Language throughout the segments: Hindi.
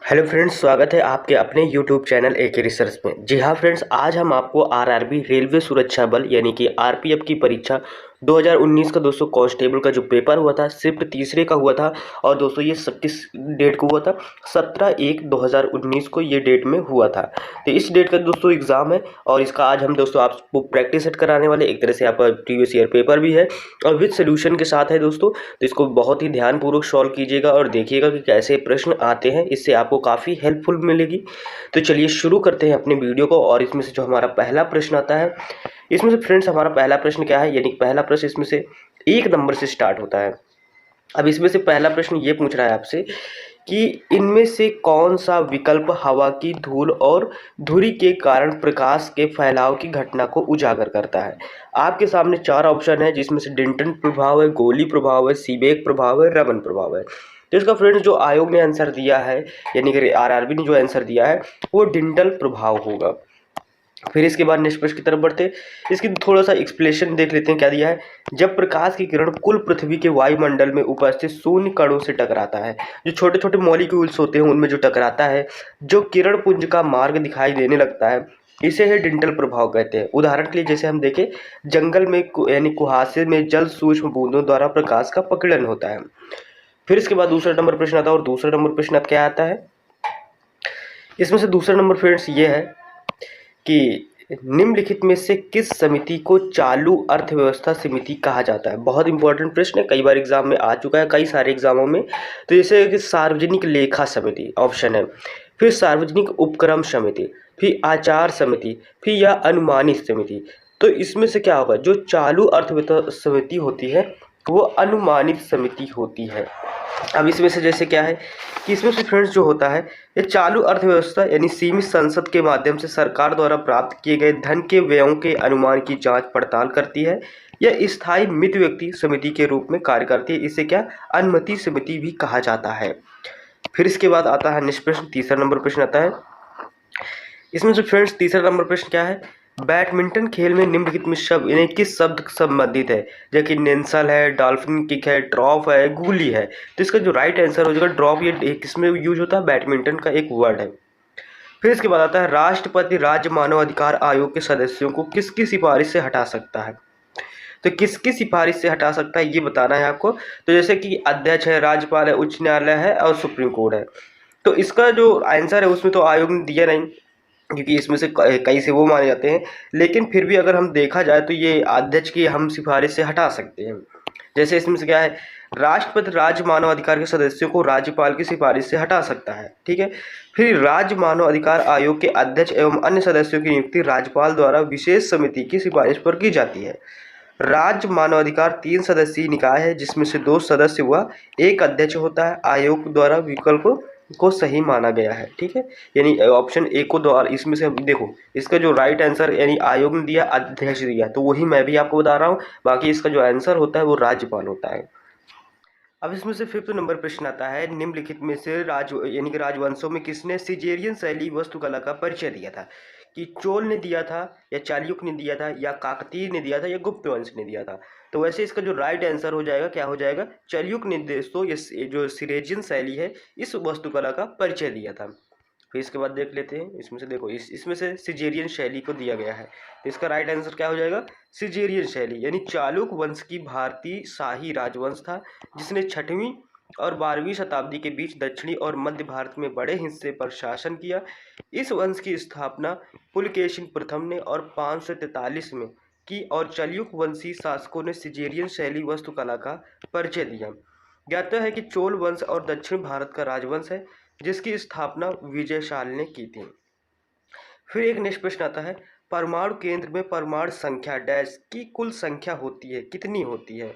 हेलो फ्रेंड्स, स्वागत है आपके अपने यूट्यूब चैनल एके रिसर्च में। जी हाँ फ्रेंड्स, आज हम आपको आरआरबी रेलवे सुरक्षा बल यानी कि आरपीएफ की परीक्षा 2019 का दोस्तों कांस्टेबल का जो पेपर हुआ था, शिफ्ट तीसरे का हुआ था। और दोस्तों ये किस डेट को हुआ था? 17/1/2019 को ये डेट में हुआ था। तो इस डेट का दोस्तों एग्ज़ाम है और इसका आज हम दोस्तों आपको प्रैक्टिस सेट कराने वाले। एक तरह से आपका प्रीवियस ईयर पेपर भी है और विद सोल्यूशन के साथ है दोस्तों। तो इसको बहुत ही ध्यानपूर्वक सॉल्व कीजिएगा और देखिएगा कि कैसे प्रश्न आते हैं, इससे आपको काफ़ी हेल्पफुल मिलेगी। तो चलिए शुरू करते हैं अपने वीडियो को। और इसमें से जो हमारा पहला प्रश्न आता है, इसमें से फ्रेंड्स हमारा पहला प्रश्न क्या है, यानी पहला प्रश्न इसमें से 1 नंबर से स्टार्ट होता है। अब इसमें से पहला प्रश्न ये पूछ रहा है आपसे कि इनमें से कौन सा विकल्प हवा की धूल और धुरी के कारण प्रकाश के फैलाव की घटना को उजागर करता है? आपके सामने 4 ऑप्शन है, जिसमें से डिंटन प्रभाव है, गोली प्रभाव है, सीबेक प्रभाव है, रमन प्रभाव है। तो इसका फ्रेंड्स जो आयोग ने आंसर दिया है, यानी कि आरआरबी ने जो आंसर दिया है, वो डिंटल प्रभाव होगा। फिर इसके बाद नेक्स्ट प्रश्न की तरफ बढ़ते, इसकी थोड़ा सा एक्सप्लेनेशन देख लेते हैं क्या दिया है। जब प्रकाश की किरण कुल पृथ्वी के वायुमंडल में उपस्थित शून्य कणों से टकराता है, जो छोटे छोटे मॉलिक्यूल्स होते हैं उनमें जो टकराता है, जो किरण पुंज का मार्ग दिखाई देने लगता है, इसे है डिंटल प्रभाव कहते हैं। उदाहरण के लिए जैसे हम देखें, जंगल में यानी कुहासे में जल सूक्ष्म बूंदों द्वारा प्रकाश का प्रकीर्णन होता है। फिर इसके बाद दूसरा नंबर प्रश्न आता है, और दूसरा नंबर प्रश्न क्या आता है, इसमें से दूसरा नंबर फ्रेंड्स ये है कि निम्नलिखित में से किस समिति को चालू अर्थव्यवस्था समिति कहा जाता है? बहुत इंपॉर्टेंट प्रश्न है, कई बार एग्जाम में आ चुका है, कई सारे एग्जामों में। तो जैसे कि सार्वजनिक लेखा समिति ऑप्शन है, फिर सार्वजनिक उपक्रम समिति, फिर आचार समिति, फिर या अनुमानित समिति। तो इसमें से क्या होगा? जो चालू अर्थव्यवस्था समिति होती है वो अनुमानित समिति होती है। अब इसमें से जैसे क्या है कि इसमें से फ्रेंड्स जो होता है, ये चालू अर्थव्यवस्था यानी सीमित संसद के माध्यम से सरकार द्वारा प्राप्त किए गए धन के व्ययों के अनुमान की जांच पड़ताल करती है। यह स्थायी मित व्यक्ति समिति के रूप में कार्य करती है। इसे क्या अनुमति समिति भी कहा जाता है। फिर इसके बाद आता है नेक्स्ट प्रश्न, तीसरा नंबर प्रश्न आता है। इसमें से फ्रेंड्स तीसरा नंबर प्रश्न क्या है, बैडमिंटन खेल में निम्नलिखित में शब्द यानी किस शब्द संबंधित है? जैसे कि नेंसल है, डॉल्फिन किक है, ड्रॉप है, गुली है। तो इसका जो राइट आंसर हो जाएगा ड्रॉप। ये किसमें यूज होता है? बैडमिंटन का एक वर्ड है। फिर इसके बाद आता है, राष्ट्रपति राज्य मानव अधिकार आयोग के सदस्यों को किसकी सिफारिश से हटा सकता है? तो किसकी सिफारिश से हटा सकता है ये बताना है आपको। तो जैसे कि अध्यक्ष है, राज्यपाल है, उच्च न्यायालय है और सुप्रीम कोर्ट है। तो इसका जो आंसर है उसमें तो आयोग ने दिया नहीं, क्योंकि इसमें से कई से वो माने जाते हैं। लेकिन फिर भी अगर हम देखा जाए तो ये अध्यक्ष की हम सिफारिश से हटा सकते हैं। जैसे इसमें से क्या है, राष्ट्रपति राज्य मानव अधिकार के सदस्यों को राज्यपाल की सिफारिश से हटा सकता है, ठीक है। फिर राज्य मानव अधिकार आयोग के अध्यक्ष एवं अन्य सदस्यों की नियुक्ति राज्यपाल द्वारा विशेष समिति की सिफारिश पर की जाती है। राज्य मानवाधिकार 3 सदस्यीय निकाय है, जिसमें से 2 सदस्य हुआ, एक अध्यक्ष होता है। आयोग द्वारा विकल्प को सही माना गया है, ठीक है। यानी ऑप्शन ए को द्वारा, इसमें से हम देखो इसका जो राइट आंसर यानी आयोग ने दिया, अध्यक्ष दिया, तो वही मैं भी आपको बता रहा हूँ। बाकी इसका जो आंसर होता है वो राज्यपाल होता है। अब इसमें से 5th नंबर प्रश्न आता है, निम्नलिखित में से यानी कि राजवंशों में किसने सिजेरियन शैली वास्तुकला का परिचय दिया था? कि चोल ने दिया था, या चालुक्य ने दिया था, या काकतीय ने दिया था, या गुप्त वंश ने दिया था? तो वैसे इसका जो राइट आंसर हो जाएगा क्या हो जाएगा? चालुक्य ने दोस्तों ये जो सिजेरियन शैली है इस वास्तुकला का परिचय दिया था। फिर इसके बाद देख लेते हैं, इसमें से देखो इसमें से सिजेरियन शैली को दिया गया है, तो इसका राइट आंसर क्या हो जाएगा? सिजेरियन शैली। यानी चालुक्य वंश की भारतीय शाही राजवंश था, जिसने 6वीं और 12वीं शताब्दी के बीच दक्षिणी और मध्य भारत में बड़े हिस्से पर शासन किया। इस वंश की स्थापना पुलकेशिन प्रथम ने और 543 में की, और चालुक्य वंशी शासकों ने सिजेरियन शैली वास्तुकला का परिचय दिया। ज्ञात है कि चोल वंश और दक्षिण भारत का राजवंश है, जिसकी स्थापना विजयशाल ने की थी। फिर एक नेक्स्ट प्रश्न आता है, परमाणु केंद्र में परमाणु संख्या डैश की कुल संख्या होती है, कितनी होती है?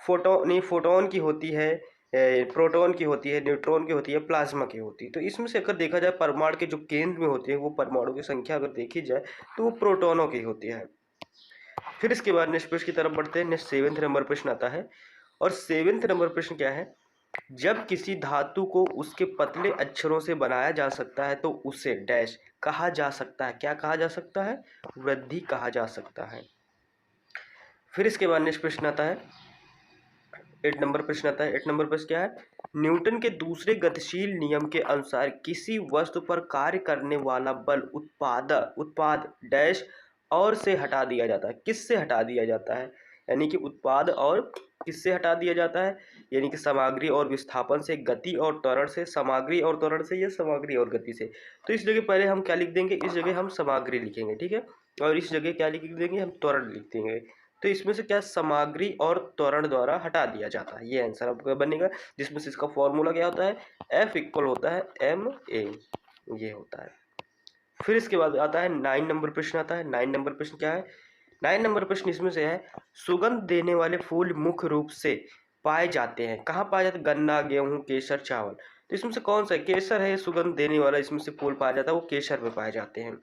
फोटोन की होती है, प्रोटॉन की होती है, न्यूट्रॉन की होती है, प्लाज्मा की होती है। तो इसमें से अगर देखा जाए परमाणु के जो केंद्र में होती है, वो परमाणु की संख्या अगर देखी जाए तो वो प्रोटोनों की होती है। फिर इसके बाद नेक्स्ट प्रश्न की तरफ बढ़ते हैं। नेक्स्ट 7th नंबर प्रश्न आता है, और 7th नंबर प्रश्न क्या है, जब किसी धातु को उसके पतले अक्षरों से बनाया जा सकता है तो उसे डैश कहा जा सकता है? क्या कहा जा सकता है? वृद्धि कहा जा सकता है। फिर इसके बाद नेक्स्ट प्रश्न आता है, 8 नंबर प्रश्न आता है। 8 नंबर प्रश्न क्या है? न्यूटन के दूसरे गतिशील नियम के अनुसार किसी वस्तु पर कार्य करने वाला बल उत्पाद डैश और से हटा दिया जाता है। किससे हटा दिया जाता है? यानी कि उत्पाद और किससे हटा दिया जाता है? यानी कि सामग्री और विस्थापन से, गति और त्वरण से, सामग्री और त्वरण से, या सामग्री और गति से। तो इस जगह पहले हम क्या लिख देंगे? इस जगह हम सामग्री लिखेंगे, ठीक है। और इस जगह क्या लिख देंगे? हम त्वरण लिख देंगे। तो इसमें से क्या सामग्री और त्वरण द्वारा हटा दिया जाता है, ये आंसर आपका बनेगा। जिसमें से इसका फॉर्मूला क्या होता है? F इक्वल होता है ma, ये होता है। फिर इसके बाद आता है 9 नंबर प्रश्न आता है। 9 नंबर प्रश्न क्या है? 9 नंबर प्रश्न इसमें से है, सुगंध देने वाले फूल मुख्य रूप से पाए जाते हैं। कहाँ पाए जाते हैं? गन्ना, गेहूं, केसर, चावल। तो इसमें से कौन सा है? केसर है सुगंध देने वाला, इसमें से फूल पाया जाता है, वो केसर में पाए जाते हैं।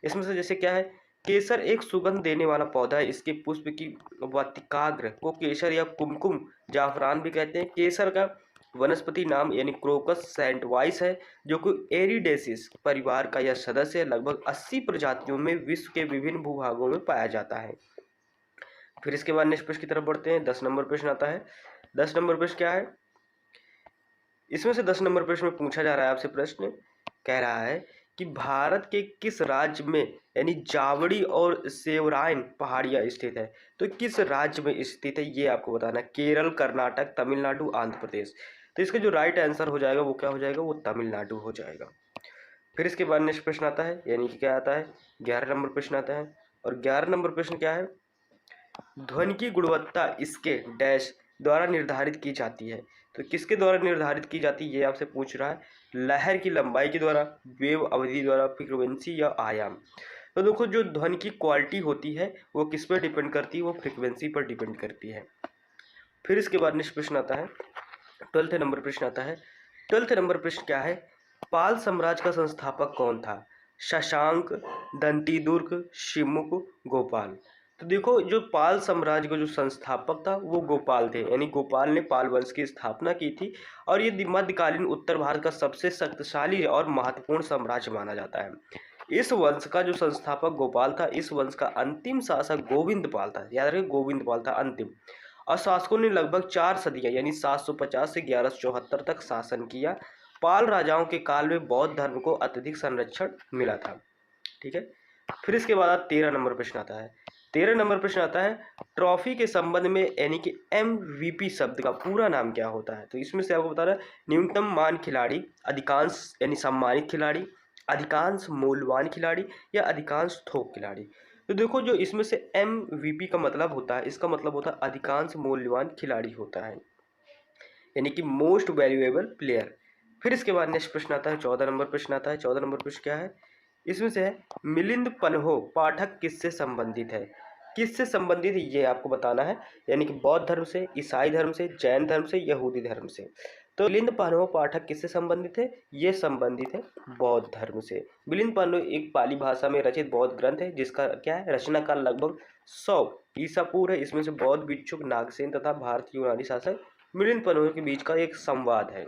इसमें से जैसे क्या है? केसर एक सुगंध देने वाला पौधा है। इसके पुष्प की वातिकाग्र को केसर या कुमकुम जाफरान भी कहते हैं। केसर का वनस्पति नाम यानी क्रोकस सैंटवाइस है, जो कि एरिडेसिस परिवार का यह सदस्य है। लगभग 80 प्रजातियों में विश्व के विभिन्न भूभागों में पाया जाता है। फिर इसके बाद नेक्स्ट प्रश्न की तरफ बढ़ते हैं। 10 नंबर प्रश्न आता है। 10 नंबर प्रश्न क्या है? इसमें से 10 नंबर प्रश्न में पूछा जा रहा है आपसे प्रश्न, कह रहा है कि भारत के किस राज्य में यानी जावड़ी और सेवराइन पहाड़ियाँ स्थित है। तो किस राज्य में स्थित है ये आपको बताना है। केरल, कर्नाटक, तमिलनाडु, आंध्र प्रदेश। तो इसका जो राइट आंसर हो जाएगा वो क्या हो जाएगा? वो तमिलनाडु हो जाएगा। फिर इसके बाद नेक्स्ट प्रश्न आता है, यानी कि क्या आता है? 11 नंबर प्रश्न आता है। और 11 नंबर प्रश्न क्या है? ध्वनि की गुणवत्ता इसके डैश द्वारा निर्धारित की जाती है। तो किसके द्वारा निर्धारित की जाती है ये आपसे पूछ रहा है। लहर की लंबाई के द्वारा, वेव अवधि द्वारा, फ्रीक्वेंसी या आयाम। तो देखो जो ध्वनि की क्वालिटी होती है वो किस पर डिपेंड करती है? वो फ्रीक्वेंसी पर डिपेंड करती है। फिर इसके बाद नेक्स्ट प्रश्न आता है, 12 नंबर प्रश्न आता है। 12 नंबर प्रश्न क्या है? पाल साम्राज्य का संस्थापक कौन था? शशांक, दंतीदुर्ग, शिमुक, गोपाल। तो देखो जो पाल साम्राज्य का जो संस्थापक था वो गोपाल थे, यानी गोपाल ने पाल वंश की स्थापना की थी। और ये मध्यकालीन उत्तर भारत का सबसे शक्तिशाली और महत्वपूर्ण साम्राज्य माना जाता है। इस वंश का जो संस्थापक गोपाल था, इस वंश का अंतिम शासक गोविंद पाल था। याद रखिए गोविंद पाल था अंतिम। और शासकों ने लगभग 4 सदियां यानी 750 से 1174 तक शासन किया। पाल राजाओं के काल में बौद्ध धर्म को अत्यधिक संरक्षण मिला था, ठीक है। फिर इसके बाद 13 नंबर प्रश्न आता है। 13 नंबर प्रश्न आता है, ट्रॉफी के संबंध में यानी कि MVP शब्द का पूरा नाम क्या होता है? तो इसमें से आपको बता रहा है, न्यूनतम मान खिलाड़ी, अधिकांश यानी सम्मानित खिलाड़ी, अधिकांश मूल्यवान खिलाड़ी, या अधिकांश थोक खिलाड़ी। तो देखो जो इसमें से MVP का मतलब होता है, इसका मतलब होता है अधिकांश मूल्यवान खिलाड़ी होता है, यानी कि मोस्ट वैल्यूएबल प्लेयर। फिर इसके बाद नेक्स्ट प्रश्न आता है, 14 नंबर प्रश्न आता है। 14 नंबर प्रश्न क्या है? इसमें से है, मिलिंद पन्हो पाठक किससे संबंधित है? किससे संबंधित है ये आपको बताना है, यानी कि बौद्ध धर्म से, ईसाई धर्म से, जैन धर्म से, यहूदी धर्म से। तो मिलिंद पन्हो पाठक किससे संबंधित है? ये संबंधित है बौद्ध धर्म से। मिलिंद पन्हो एक पाली भाषा में रचित बौद्ध ग्रंथ है, जिसका क्या है रचना काल लगभग 100 ईसा पूर्व है। इसमें से बौद्ध भिक्षुक नागसेन तथा भारतीय यूनानी शासक मिलिंद पन्हो के बीच का एक संवाद है,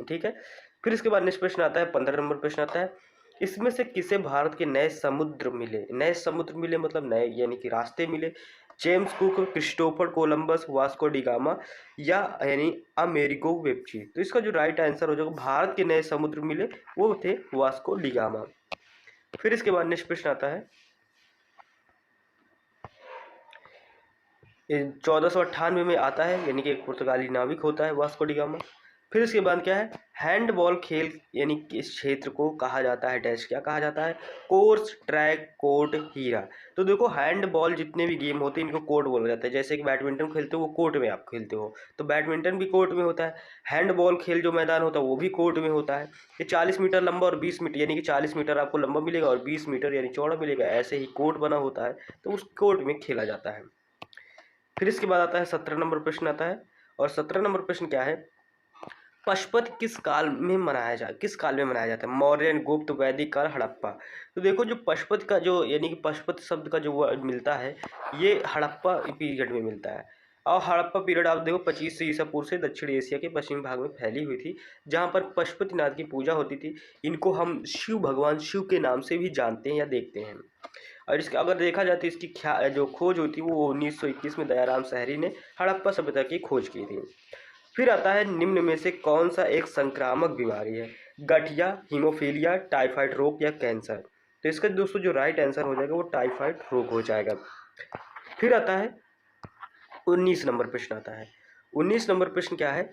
ठीक है। फिर इसके बाद नेक्स्ट प्रश्न आता है, 15 नंबर प्रश्न आता है। इसमें से किसे भारत के नए समुद्र मिले? नए समुद्र मिले मतलब नए यानी कि रास्ते मिले। James cook, Christopher Columbus, Vasco da Gama, या यानी अमेरिगो वेस्पुची। तो इसका जो राइट आंसर हो जाएगा, भारत के नए समुद्र मिले वो थे वास्को डिगामा। फिर इसके बाद नेक्स्ट प्रश्न आता है, 1498 में आता है, यानी कि एक पुर्तगाली नाविक होता है वास्को डिगामा। फिर इसके बाद क्या है? हैंडबॉल खेल यानी किस क्षेत्र को कहा जाता है डैश? क्या कहा जाता है? कोर्स, ट्रैक, कोर्ट, हीरा। तो देखो हैंडबॉल जितने भी गेम होते हैं इनको कोर्ट बोला जाता है। जैसे कि बैडमिंटन खेलते हो वो कोर्ट में आप खेलते हो, तो बैडमिंटन भी कोर्ट में होता है। हैंडबॉल खेल जो मैदान होता है वो भी कोर्ट में होता है। ये 40 मीटर लंबा और 20 मीटर यानी कि 40 मीटर आपको लंबा मिलेगा और 20 मीटर यानी चौड़ा मिलेगा, ऐसे ही कोर्ट बना होता है, तो उस कोर्ट में खेला जाता है। फिर इसके बाद आता है 17 नंबर प्रश्न आता है। और 17 नंबर प्रश्न क्या है? पशुपति किस काल में मनाया जाता है? मौर्यन, गुप्त, वैदिक काल, हड़प्पा। तो देखो जो पशुपति का जो यानी कि पशुपति शब्द का जो वर्ड मिलता है ये हड़प्पा पीरियड में मिलता है। और हड़प्पा पीरियड आप देखो 25 ईसा पूर्व से दक्षिण एशिया के पश्चिमी भाग में फैली हुई थी, जहाँ पर पशुपतिनाथ की पूजा होती थी। इनको हम शिव भगवान शिव के नाम से भी जानते हैं या देखते हैं। और इसके अगर देखा जाए तो इसकी जो खोज हुई थी वो 1921 में दयाराम सहरी ने हड़प्पा सभ्यता की खोज की थी। फिर आता है निम्न में से कौन सा एक संक्रामक बीमारी है? गठिया, हीमोफीलिया, टाइफाइड रोग या कैंसर? तो इसका दोस्तों जो राइट आंसर हो जाएगा वो टाइफाइड रोग हो जाएगा। फिर आता है 19 नंबर प्रश्न आता है। 19 नंबर प्रश्न क्या है?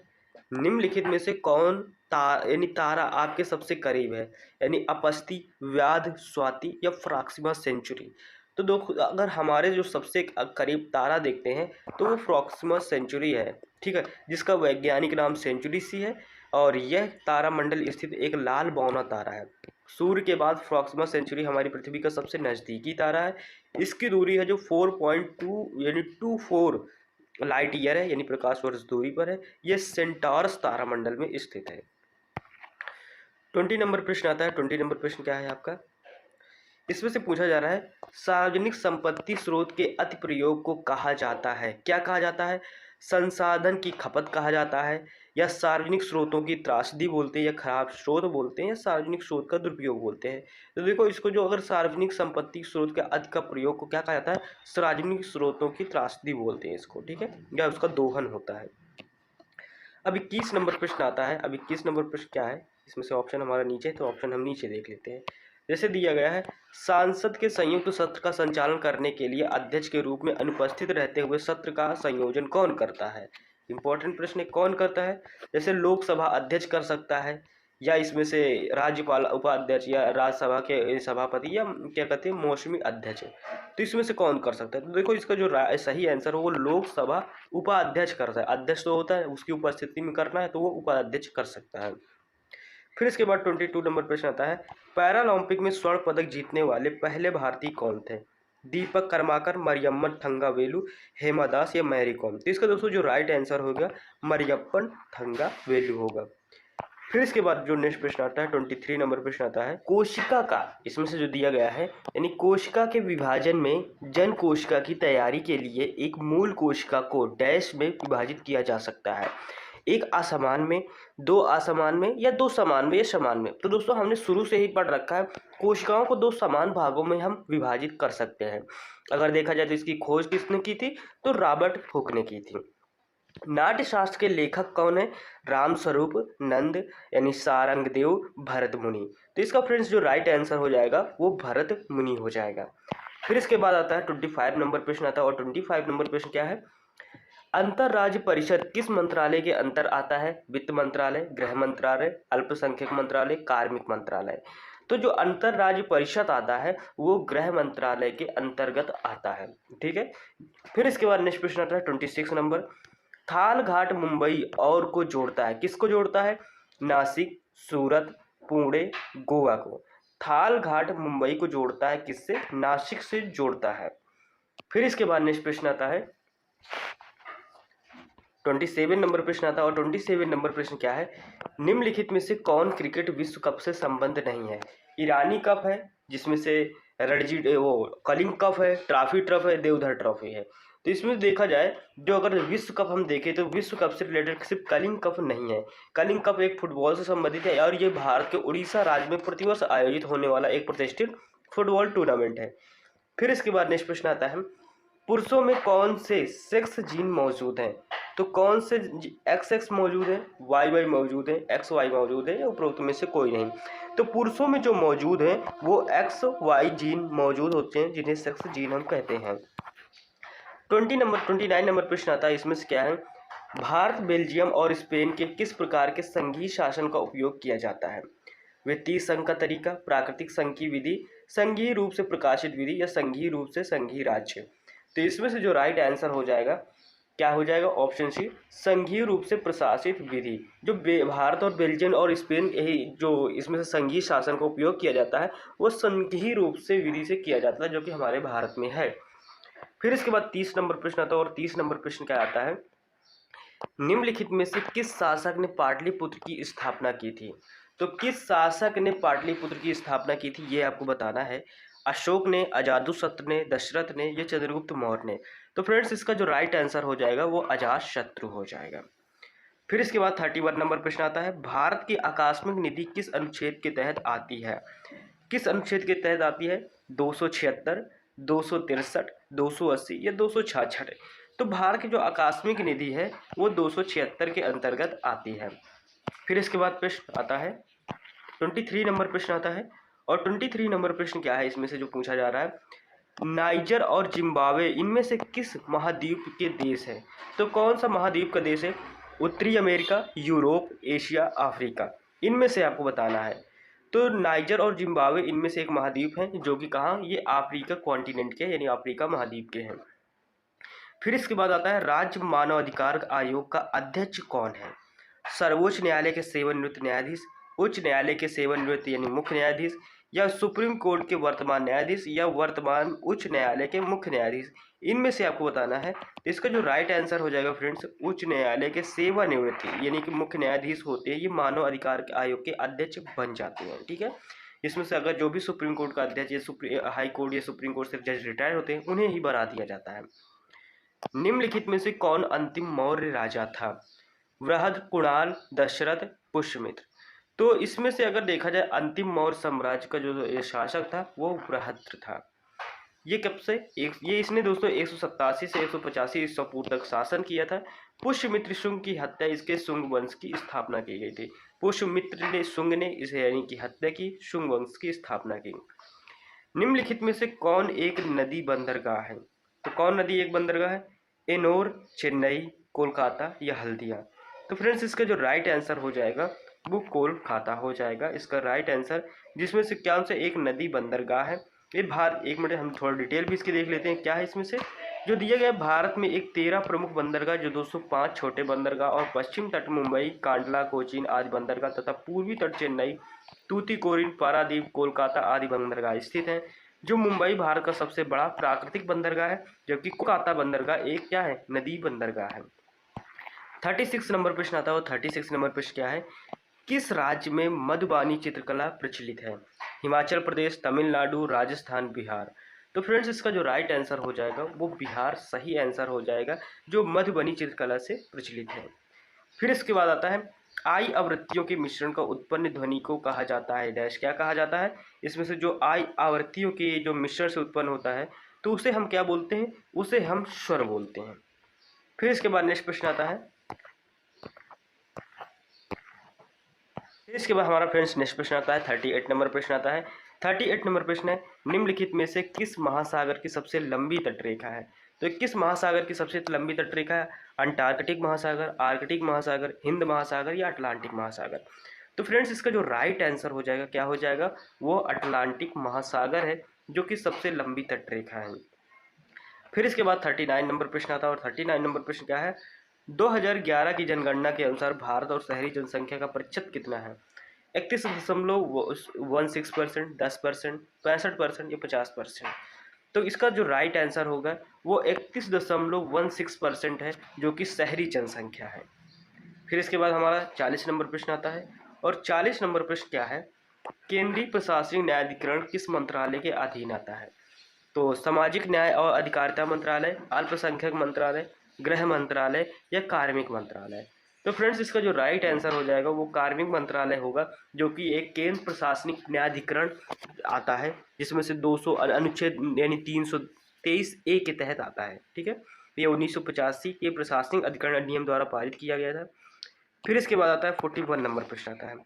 निम्नलिखित में से कौन यानी तारा आपके सबसे करीब है? यानी अपस्ती, व्याध, स्वाति या फ्रॉक्सिमा सेंचुरी? तो दो अगर हमारे जो सबसे करीब तारा देखते हैं तो वो फ्रॉक्सिमा सेंचुरी है, ठीक है, जिसका वैज्ञानिक नाम सेंचुरी सी है और यह तारामंडल स्थित एक लाल बौना तारा है। सूर्य के बाद फ्रॉक्सिमा सेंचुरी हमारी पृथ्वी का सबसे नज़दीकी तारा है। इसकी दूरी है जो 4.2 यानी 24 लाइट ईयर है, यानी प्रकाश वर्ष दूरी पर है। यह सेंटारस तारामंडल में स्थित है। 20 नंबर प्रश्न आता है। 20 नंबर प्रश्न क्या है आपका? इसमें से पूछा जा रहा है सार्वजनिक संपत्ति स्रोत के अति प्रयोग को कहा जाता है। क्या कहा जाता है? संसाधन की खपत कहा जाता है, या सार्वजनिक स्रोतों की त्रासदी बोलते हैं, या खराब स्रोत बोलते हैं, या सार्वजनिक स्रोत का दुरुपयोग बोलते हैं। तो देखो इसको जो अगर सार्वजनिक संपत्ति स्रोत के अति का प्रयोग को क्या कहा जाता है? सार्वजनिक स्रोतों की त्रासदी बोलते हैं इसको, ठीक है, या उसका दोहन होता है। अब 21 नंबर प्रश्न आता है। अब 21 नंबर प्रश्न क्या है? इसमें से ऑप्शन हमारा नीचे है तो ऑप्शन हम नीचे देख लेते हैं। जैसे दिया गया है सांसद के संयुक्त सत्र का संचालन करने के लिए अध्यक्ष के रूप में अनुपस्थित रहते हुए सत्र का संयोजन कौन करता है? इंपॉर्टेंट प्रश्न है, कौन करता है? जैसे लोकसभा अध्यक्ष कर सकता है, या इसमें से राज्यपाल उपाध्यक्ष, या राज्यसभा के सभापति, या क्या कहते हैं मौसमी अध्यक्ष। तो इसमें से कौन कर सकता है? तो देखो इसका जो सही आंसर हो वो लोकसभा उपाध्यक्ष करता है। अध्यक्ष तो होता है, उसकी उपस्थिति में करना है तो वो उपाध्यक्ष कर सकता है। फिर इसके बाद 22 नंबर प्रश्न आता है पैरालंपिक में स्वर्ण पदक जीतने वाले पहले भारतीय कौन थे? दीपक कर्माकर, मरियप्पन थंगावेलु, हेमा दास या मैरी कॉम? तो इसका दोस्तों जो राइट आंसर होगा मरियप्पन थंगावेलु होगा। फिर इसके बाद जो नेक्स्ट प्रश्न आता है 23 नंबर प्रश्न आता है कोशिका का, इसमें से जो दिया गया है यानी कोशिका के विभाजन में जन कोशिका की तैयारी के लिए एक मूल कोशिका को डैश में विभाजित किया जा सकता है, एक असमान में, दो असमान में, या दो समान में या समान में। तो दोस्तों हमने शुरू से ही पढ़ रखा है कोशिकाओं को दो समान भागों में हम विभाजित कर सकते हैं। अगर देखा जाए तो इसकी खोज किसने की थी? तो रॉबर्ट हुक ने की थी। नाट्यशास्त्र के लेखक कौन है? रामस्वरूप नंद यानी सारंगदेव भरत मुनि। तो इसका फ्रेंड्स जो राइट आंसर हो जाएगा वो भरत मुनि हो जाएगा। फिर इसके बाद आता है 25 नंबर प्रश्न आता है, और 25 नंबर प्रश्न क्या है? अंतरराज्य परिषद किस मंत्रालय के अंतर आता है? वित्त मंत्रालय, गृह मंत्रालय, अल्पसंख्यक मंत्रालय, कार्मिक मंत्रालय? तो जो अंतरराज्य परिषद आता है वो गृह मंत्रालय के अंतर्गत आता है, ठीक है। फिर इसके बाद नेक्स्ट प्रश्न आता है 26 नंबर। थाल घाट मुंबई और को जोड़ता है, किसको जोड़ता है? नासिक, सूरत, पुणे, गोवा को। थाल घाट मुंबई को जोड़ता है किससे? नासिक से जोड़ता है। फिर इसके बाद नेक्स्ट प्रश्न आता है 27 नंबर प्रश्न आता है, और 27 नंबर प्रश्न क्या है? निम्नलिखित में से कौन क्रिकेट विश्व कप से संबंध नहीं है? ईरानी कप है, जिसमें से रणजी वो कलिंग कप है, ट्रॉफी ट्रफ है, देवधर ट्रॉफी है। तो इसमें देखा जाए जो अगर विश्व कप हम देखें तो विश्व कप से रिलेटेड सिर्फ कलिंग कप नहीं है। कलिंग कप एक फुटबॉल से संबंधित है और ये भारत के उड़ीसा राज्य में प्रतिवर्ष आयोजित होने वाला एक प्रतिष्ठित फुटबॉल टूर्नामेंट है। फिर इसके बाद नेक्स्ट प्रश्न आता है पुरुषों में कौन से सेक्स जीन मौजूद हैं? तो कौन से XX मौजूद है, YY मौजूद है, XY मौजूद है, या उपरोक्त में से कोई नहीं? तो पुरुषों में जो मौजूद है वो XY जीन मौजूद होते हैं, जिन्हें सेक्स जीन हम कहते हैं। 29 नंबर प्रश्न आता है, इसमें से क्या है? भारत, बेल्जियम और स्पेन के किस प्रकार के संघीय शासन का उपयोग किया जाता है? वित्तीय संघ का तरीका, प्राकृतिक संघ की विधि, संघीय रूप से प्रकाशित विधि, या संघीय रूप से संघीय राज्य? तो इसमें से जो राइट आंसर हो जाएगा क्या हो जाएगा? ऑप्शन सी, संघीय रूप से प्रशासित विधि। जो भारत और बेल्जियम और स्पेन यही जो इसमें से संघीय शासन का उपयोग किया जाता है वो संघीय रूप से विधि से किया जाता है, जो कि हमारे भारत में है। फिर इसके बाद 30 नंबर प्रश्न आता है, और 30 नंबर प्रश्न क्या आता है? निम्नलिखित में से किस शासक ने पाटलिपुत्र की स्थापना की थी? तो किस शासक ने पाटलिपुत्र की स्थापना की थी ये आपको बताना है। अशोक ने, अजातशत्रु ने, दशरथ ने, या चंद्रगुप्त मौर्य ने? तो फ्रेंड्स इसका जो राइट आंसर हो जाएगा वो अजातशत्रु हो जाएगा। फिर इसके बाद 31 नंबर प्रश्न आता है भारत की आकस्मिक निधि किस अनुच्छेद के तहत आती है? किस अनुच्छेद के तहत आती है? 276, 263, 280 या 266 है। तो भारत की जो आकस्मिक निधि है वो 276 के अंतर्गत आती है। फिर इसके बाद प्रश्न आता है 23 नंबर प्रश्न आता है। और 23 नंबर प्रश्न क्या है इसमें से जो पूछा जा रहा है, नाइजर और जिम्बाब्वे इनमें से किस महाद्वीप के देश है? तो कौन सा महाद्वीप का देश है? उत्तरी अमेरिका, यूरोप, एशिया, अफ्रीका, इनमें से आपको बताना है। तो नाइजर और जिम्बाब्वे इनमें से एक महाद्वीप है जो कि कहाँ, ये अफ्रीका कॉन्टिनेंट के यानी अफ्रीका महाद्वीप के हैं। फिर इसके बाद आता है राज्य मानवाधिकार आयोग का अध्यक्ष कौन है? सर्वोच्च न्यायालय के सेवानिवृत्त न्यायाधीश, उच्च न्यायालय के सेवानिवृत्त यानी मुख्य न्यायाधीश, या सुप्रीम कोर्ट के वर्तमान न्यायाधीश, या वर्तमान उच्च न्यायालय के मुख्य न्यायाधीश, इनमें से आपको बताना है। तो इसका जो राइट आंसर हो जाएगा फ्रेंड्स, उच्च न्यायालय के सेवानिवृत्त यानी कि मुख्य न्यायाधीश होते हैं, ये मानव अधिकार आयोग के अध्यक्ष बन जाते हैं। ठीक है, इसमें से अगर जो भी सुप्रीम कोर्ट का अध्यक्ष या हाई कोर्ट या सुप्रीम कोर्ट से जज रिटायर होते हैं उन्हें ही बना दिया जाता है। निम्नलिखित में से कौन अंतिम मौर्य राजा था? वृहद, कुणाल, दशरथ, पुष्यमित्र। तो इसमें से अगर देखा जाए अंतिम मौर्य साम्राज्य का जो शासक था वो बृहद्र था। ये कब से ये इसने दोस्तों 187 से 185 ईस्वी पूर्व तक शासन किया था। पुष्यमित्र शुंग की हत्या, इसके शुंग वंश की स्थापना की गई थी। पुष्यमित्र ने शुंग ने इसे यानी कि हत्या की, शुंग वंश की स्थापना की। निम्नलिखित में से कौन एक नदी बंदरगाह है? तो कौन नदी एक बंदरगाह है? एनोर, चेन्नई, कोलकाता या हल्दिया। तो फ्रेंड्स इसका जो राइट आंसर हो जाएगा वो कोलकाता हो जाएगा इसका राइट आंसर, जिसमें से क्या से एक नदी बंदरगाह है। ये भारत, एक मिनट हम थोड़ा डिटेल भी इसकी देख लेते हैं क्या है इसमें से जो दिया गया। भारत में एक 13 प्रमुख बंदरगाह, जो 205 छोटे बंदरगाह और पश्चिम तट मुंबई, कांडला, कोचीन आदि बंदरगाह तथा पूर्वी तट चेन्नई, तूतीकोरिन, पारादीप, कोलकाता आदि बंदरगाह स्थित हैं। जो मुंबई भारत का सबसे बड़ा प्राकृतिक बंदरगाह है, जबकि कोलकाता बंदरगाह एक क्या है, नदी बंदरगाह है। 36 नंबर प्रश्न आता है। 36 नंबर प्रश्न क्या है, किस राज्य में मधुबानी चित्रकला प्रचलित है? हिमाचल प्रदेश, तमिलनाडु, राजस्थान, बिहार। तो फ्रेंड्स इसका जो राइट आंसर हो जाएगा वो बिहार सही आंसर हो जाएगा, जो मधुबनी चित्रकला से प्रचलित है। फिर इसके बाद आता है आई आवृत्तियों के मिश्रण का उत्पन्न ध्वनि को कहा जाता है डैश। क्या कहा जाता है? इसमें से जो आई आवृत्तियों के जो मिश्रण से उत्पन्न होता है तो उसे हम क्या बोलते हैं? उसे हम स्वर बोलते हैं। फिर इसके बाद नेक्स्ट प्रश्न आता है। इसके बाद हमारा फ्रेंड्स नेक्स्ट प्रश्न आता है 38 नंबर प्रश्न आता है। 38 नंबर प्रश्न है, निम्नलिखित में से किस महासागर की सबसे लंबी तटरेखा है? तो किस महासागर की सबसे लंबी तटरेखा है? अंटार्कटिक महासागर, आर्कटिक महासागर, हिंद महासागर या अटलांटिक महासागर। तो फ्रेंड्स इसका जो राइट आंसर हो जाएगा क्या हो जाएगा, वो अटलांटिक महासागर है जो कि सबसे लंबी तटरेखा है। फिर इसके बाद 39 नंबर प्रश्न आता है। और 39 नंबर प्रश्न क्या है, 2011 की जनगणना के अनुसार भारत और शहरी जनसंख्या का प्रतिशत कितना है? 31.16%, 10%, 65% या 50%। तो इसका जो राइट आंसर होगा वो 31.16% है, जो कि शहरी जनसंख्या है। फिर इसके बाद हमारा 40 नंबर प्रश्न आता है। और 40 नंबर प्रश्न क्या है, केंद्रीय प्रशासनिक न्यायाधिकरण किस मंत्रालय के अधीन आता है? तो सामाजिक न्याय और अधिकारिता मंत्रालय, अल्पसंख्यक मंत्रालय, गृह मंत्रालय या कार्मिक मंत्रालय। तो फ्रेंड्स इसका जो राइट आंसर हो जाएगा वो कार्मिक मंत्रालय होगा, जो कि एक केंद्र प्रशासनिक न्यायाधिकरण आता है, जिसमें से 200 अनुच्छेद यानी 323A के तहत आता है। ठीक है, ये 1985 के प्रशासनिक अधिकरण अधिनियम द्वारा पारित किया गया था। फिर इसके बाद आता है 41 नंबर प्रश्न आता है।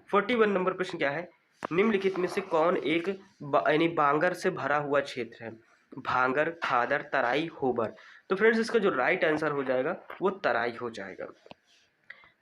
41 नंबर प्रश्न क्या है, निम्नलिखित में से कौन एक यानी बांगर से भरा हुआ क्षेत्र है? भांगर, खादर, तराई, होबर। तो फ्रेंड्स इसका जो राइट आंसर हो जाएगा वो तराई हो जाएगा।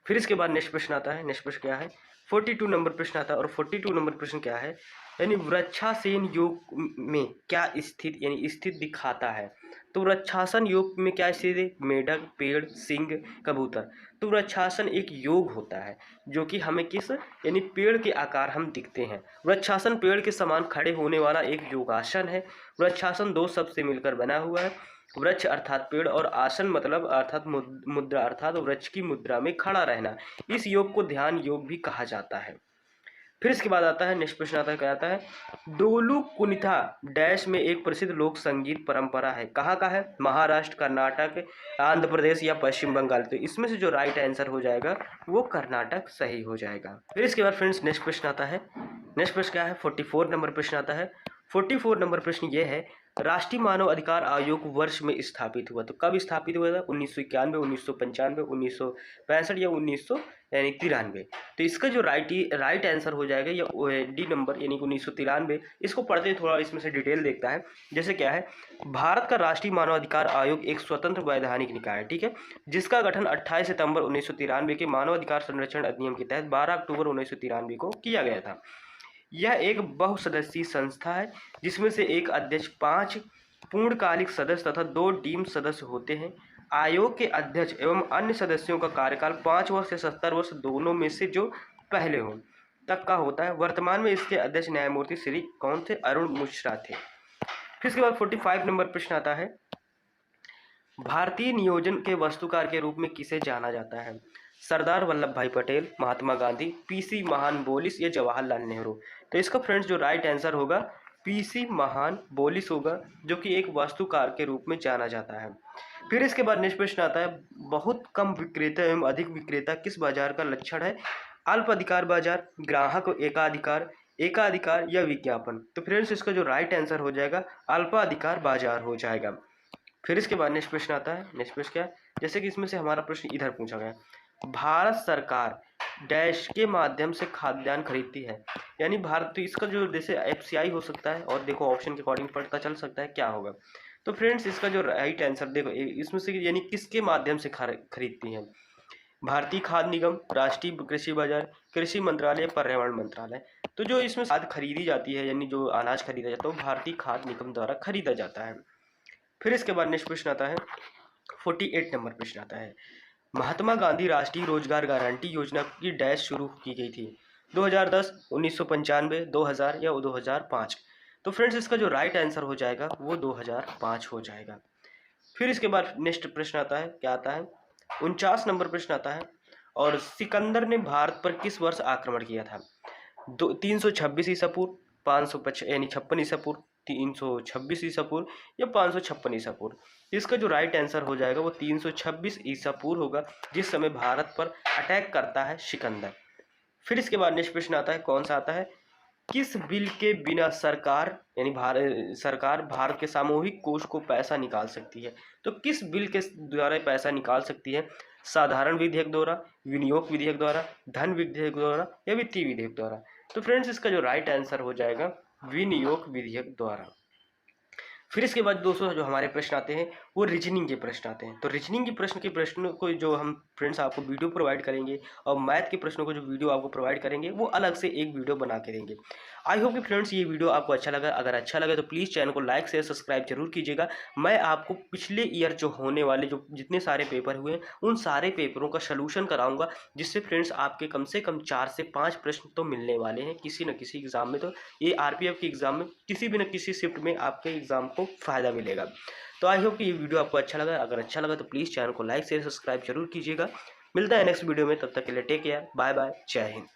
फिर इसके बाद नेक्स्ट प्रश्न आता है। नेक्स्ट प्रश्न क्या है, 42 नंबर प्रश्न आता है। और 42 नंबर प्रश्न क्या है, यानी वृक्षासन योग में क्या स्थित यानी स्थित दिखाता है? तो वृक्षासन योग में क्या स्थित है? मेढक, पेड़, सिंह, कबूतर। तो वृक्षासन एक योग होता है जो कि हमें किस यानी पेड़ के आकार हम दिखते हैं। वृक्षासन पेड़ के समान खड़े होने वाला एक योगासन है। वृक्षासन दो शब्द से मिलकर बना हुआ है, वृक्ष अर्थात पेड़ और आसन मतलब अर्थात मुद्रा अर्थात वृक्ष की मुद्रा में खड़ा रहना। इस योग को ध्यान योग भी कहा जाता है। फिर इसके बाद आता है नेक्स्ट प्रश्न आता है, क्या आता है, डोलू कुनिथा डैश में एक प्रसिद्ध लोक संगीत परंपरा है। कहाँ का है? महाराष्ट्र, कर्नाटक, आंध्र प्रदेश या पश्चिम बंगाल। तो इसमें से जो राइट आंसर हो जाएगा वो कर्नाटक सही हो जाएगा। फिर इसके बाद फ्रेंड्स नेक्स्ट प्रश्न आता है। नेक्स्ट प्रश्न क्या है, 44 नंबर प्रश्न आता है। 44 नंबर प्रश्न ये है, राष्ट्रीय मानव अधिकार आयोग वर्ष में स्थापित हुआ? तो कब स्थापित हुआ था? 1991, 1995, 1965 या 1993? तो इसका जो राइट आंसर हो जाएगा या डी नंबर यानी कि 1993। इसको पढ़ते थोड़ा इसमें से डिटेल देखता है। जैसे क्या है, भारत का राष्ट्रीय मानवाधिकार आयोग एक स्वतंत्र वैधानिक निकाय है, ठीक है, जिसका गठन 28 सितंबर 1993 के मानवाधिकार संरक्षण अधिनियम के तहत 12 अक्टूबर 1993 को किया गया था। यह एक बहुसदस्यीय संस्था है जिसमें से एक अध्यक्ष, 5 पूर्णकालिक सदस्य तथा 2 डीम्ड सदस्य होते हैं। आयोग के अध्यक्ष एवं अन्य सदस्यों का कार्यकाल 5 वर्ष से 70 वर्ष दोनों में से जो पहले हो तक का होता है। वर्तमान में इसके अध्यक्ष न्यायमूर्ति श्री कौन थे? अरुण मिश्रा थे। फिर इसके बाद 45 नंबर प्रश्न आता है, भारतीय नियोजन के वास्तुकार के रूप में किसे जाना जाता है? सरदार वल्लभ भाई पटेल, महात्मा गांधी, पीसी महान बोलिस या जवाहरलाल नेहरू? तो इसका फ्रेंड्स जो राइट आंसर होगा पीसी महान बोलिस होगा, जो कि एक वास्तुकार के रूप में जाना जाता है। फिर इसके बाद नेक्स्ट प्रश्न आता है, बहुत कम विक्रेता एवं अधिक विक्रेता किस बाजार का लक्षण है? अल्प अधिकार बाजार, ग्राहक एकाधिकार, एकाधिकार या विज्ञापन? तो फ्रेंड्स इसका जो राइट आंसर हो जाएगा अल्पाधिकार बाजार हो जाएगा। फिर इसके बाद नेक्स्ट प्रश्न आता है, नेक्स्ट प्रश्न क्या है, जैसे कि इसमें से हमारा प्रश्न इधर पूछा गया, भारत सरकार डैश के माध्यम से खाद्यान्न खरीदती है? यानी भारत, तो इसका जो जैसे एफसीआई हो सकता है, और देखो ऑप्शन के अकॉर्डिंग पता चल सकता है क्या होगा। तो फ्रेंड्स इसका जो राइट आंसर देखो इसमें से यानी किसके माध्यम से खरीदती है? भारतीय खाद्य निगम, राष्ट्रीय कृषि बाजार, कृषि मंत्रालय, पर्यावरण मंत्रालय? तो जो इसमें खाद खरीदी जाती है यानी जो अनाज खरीदा जाता है वो भारतीय खाद्य निगम द्वारा खरीदा जाता है। फिर इसके बाद नेक्स्ट प्रश्न आता है, 48 नंबर प्रश्न आता है, महात्मा गांधी राष्ट्रीय रोजगार गारंटी योजना की डैश शुरू की गई थी? 2010, 1995, 2000 या 2005? तो फ्रेंड्स इसका जो राइट आंसर हो जाएगा वो 2005 हो जाएगा। फिर इसके बाद नेक्स्ट प्रश्न आता है, क्या आता है, 49 नंबर प्रश्न आता है, और सिकंदर ने भारत पर किस वर्ष आक्रमण किया था? 326 ईसा पूर्व, 555 यानी 56 ईसा पूर्व, 326 ईसा पूर्व या 556 ईसा पूर्व? इसका जो राइट आंसर हो जाएगा वो 326 ईसा पूर्व होगा, जिस समय भारत पर अटैक करता है सिकंदर। फिर इसके बाद नेक्स्ट प्रश्न आता है, कौन सा आता है, किस बिल के बिना सरकार यानी सरकार भारत के सामूहिक कोष को पैसा निकाल सकती है? तो किस बिल के द्वारा पैसा निकाल सकती है? साधारण विधेयक द्वारा, विनियोग विधेयक द्वारा, धन विधेयक द्वारा या वित्तीय विधेयक द्वारा? तो फ्रेंड्स इसका जो राइट आंसर हो जाएगा विनियोग विधेयक द्वारा। फिर इसके बाद दोस्तों जो हमारे प्रश्न आते हैं वो रीजनिंग के प्रश्न आते हैं। तो रीजनिंग के प्रश्न को जो हम फ्रेंड्स आपको वीडियो प्रोवाइड करेंगे, और मैथ के प्रश्नों को जो वीडियो आपको प्रोवाइड करेंगे वो अलग से एक वीडियो बना के देंगे। आई होप कि फ्रेंड्स ये वीडियो आपको अच्छा लगा। अगर अच्छा लगा तो प्लीज़ चैनल को लाइक शेयर सब्सक्राइब जरूर कीजिएगा। मैं आपको पिछले ईयर जो होने वाले जो जितने सारे पेपर हुए उन सारे पेपरों का सोल्यूशन कराऊंगा, जिससे फ्रेंड्स आपके कम से कम 4 से 5 प्रश्न तो मिलने वाले हैं किसी न किसी एग्जाम में। तो ये आरपीएफ के एग्जाम में किसी भी न किसी शिफ्ट में आपके एग्जाम को फायदा मिलेगा। तो आई होप कि ये वीडियो आपको अच्छा लगा। अगर अच्छा लगा तो प्लीज़ चैनल को लाइक शेयर सब्सक्राइब जरूर कीजिएगा। मिलता है नेक्स्ट वीडियो में, तब तक के लिए टेक केयर, बाय बाय, जय हिंद।